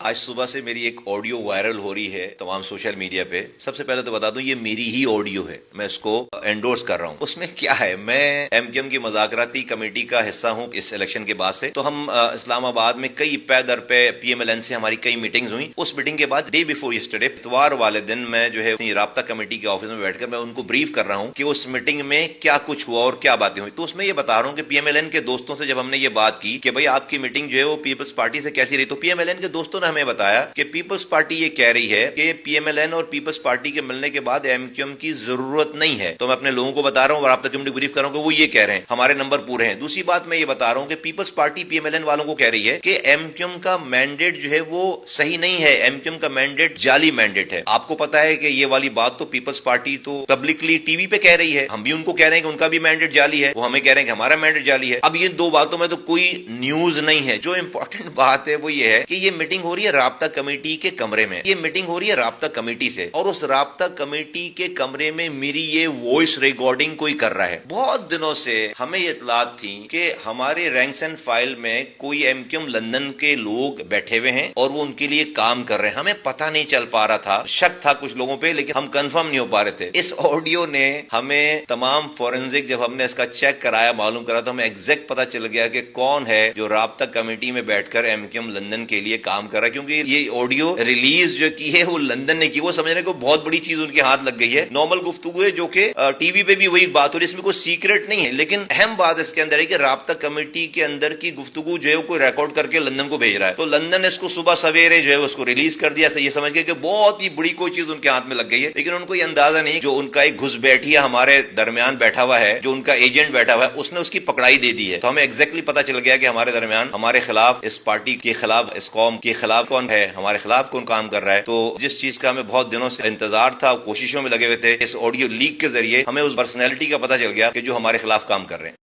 آج صبح سے میری ایک آڈیو وائرل ہو رہی ہے تمام سوشل میڈیا پہ. سب سے پہلے تو بتا دوں یہ میری ہی آڈیو ہے, میں اس کو انڈورس کر رہا ہوں. اس میں کیا ہے, میں ایم کیو ایم کی مذاکراتی کمیٹی کا حصہ ہوں اس الیکشن کے بعد سے. تو ہم اسلام آباد میں کئی پے در پے پی ایم ایل این سے ہماری کئی میٹنگز ہوئیں. اس میٹنگ کے بعد ڈے بیفور یسٹرڈے اتوار والے دن میں جو ہے رابطہ کمیٹی کے آفس میں بیٹھ کر میں ان کو بریف کر رہا ہوں کہ اس میٹنگ میں کیا کچھ ہوا اور کیا باتیں ہوئی. تو اس میں یہ بتا رہا ہوں کہ پی ایم ایل این کے دوستوں سے جب ہم نے یہ بات کی کہ بھائی آپ کی میٹنگ جو ہے وہ پیپلز پارٹی سے کیسی رہی, تو پی ایم ایل این کے دوستوں نے ہمیں بتایا کہ پیپلز پارٹی یہ کہہ رہی ہے کہ پی ایم ایل این اور پیپلز پارٹی کے ملنے کے بعد ایم کیو ایم کی ضرورت نہیں ہے. تو میں اپنے لوگوں کو بتا رہا ہوں اور رابطہ کمیٹی کو بریف کر رہا ہوں کہ وہ یہ کہہ رہے ہیں, ہمارے نمبر پورے ہیں. دوسری بات میں یہ بتا رہا ہوں کہ Peoples Party P M L N والوں کو کہہ رہی ہے کہ ایم کیو ایم کا مینڈیٹ جو ہے وہ صحیح نہیں ہے, ایم کیو ایم کا مینڈیٹ جعلی مینڈیٹ ہے. آپ کو پتا ہے کہ یہ والی بات تو پیپلز پارٹی تو پبلکلی ٹی وی پہ کہہ رہی ہے, ہم بھی ان کو کہہ رہے ہیں کہ ان کا بھی مینڈیٹ جعلی ہے, وہ ہمیں کہہ رہے ہیں کہ ہمارا مینڈیٹ جعلی ہے. اب یہ دو باتوں میں تو کوئی نیوز نہیں ہے. جو امپورٹنٹ بات ہے وہ یہ ہے کہ یہ میٹنگ ہو رہی ہے رابطہ کمیٹی کے کمرے میں, یہ میٹنگ ہو رہی ہے رابطہ کمیٹی سے, اور اس رابطہ کمیٹی کے کمرے میں میری یہ وائس ریکارڈنگ کوئی کر رہا ہے. بہت دنوں سے ہمیں یہ اطلاعات تھی کہ ہمارے رینکس اینڈ فائل میں کوئی ایم کیو ایم لندن کے لوگ بیٹھے ہوئے ہیں اور وہ ان کے لیے کام کر رہے ہیں. ہمیں پتہ نہیں چل پا رہا تھا, شک تھا کچھ لوگوں پہ, لیکن ہم کنفرم نہیں ہو پا رہے تھے. اس آڈیو نے ہمیں تمام فورنزک جب ہم نے اس کا چیک کرایا, معلوم کرا, تو ہمیں ایگزیکٹ پتہ چل گیا کہ کون ہے جو رابطہ کمیٹی میں بیٹھ کر ایم کیو ایم لندن کے لیے کام کر رہا ہے. کیونکہ یہ آڈیو ریلیز جو کی ہے وہ لندن نے کی, وہ سمجھنے کو بہت بڑی چیز ان کے ہاتھ لگ گئی ہے. نارمل گفتگو ہے جو کہ ٹی وی پہ بھی وہی بات ہو رہی ہے, اس میں کوئی سیکرٹ نہیں ہے. لیکن اہم بات اس کے اندر ہے کہ رابطہ کمیٹی کے اندر کی گفتگو جو ہے وہ کوئی ریکارڈ کر کے لندن کو بھیج رہا ہے. تو لندن نے اس کو صبح سویرے جو ہے اس کو ریلیز کر دیا, یہ سمجھ کے کہ بہت ہی بڑی کوئی چیز ان کے ہاتھ میں لگ گئی ہے. لیکن ان کو یہ اندازہ نہیں, جو ان کا ایک گھس بیٹھیا ہمارے درمیان بیٹھا ہوا ہے, جو ان کا ایجنٹ بیٹھا ہوا ہے, اس نے اس کی پکڑائی دے دی ہے. تو ہمیں ایگزیکٹلی پتہ چل گیا کہ ہمارے درمیان ہمارے خلاف, اس پارٹی کے خلاف, اس قوم کے خلاف کون ہے, ہمارے خلاف کون کام کر رہا ہے. تو جس چیز کا ہمیں بہت دنوں سے انتظار تھا, کوششوں میں لگے ہوئے تھے, اس آڈیو لیک کے ذریعے ہمیں اس پرسنالٹی کا پتہ چل گیا کہ جو ہمارے خلاف کام کر رہے ہیں.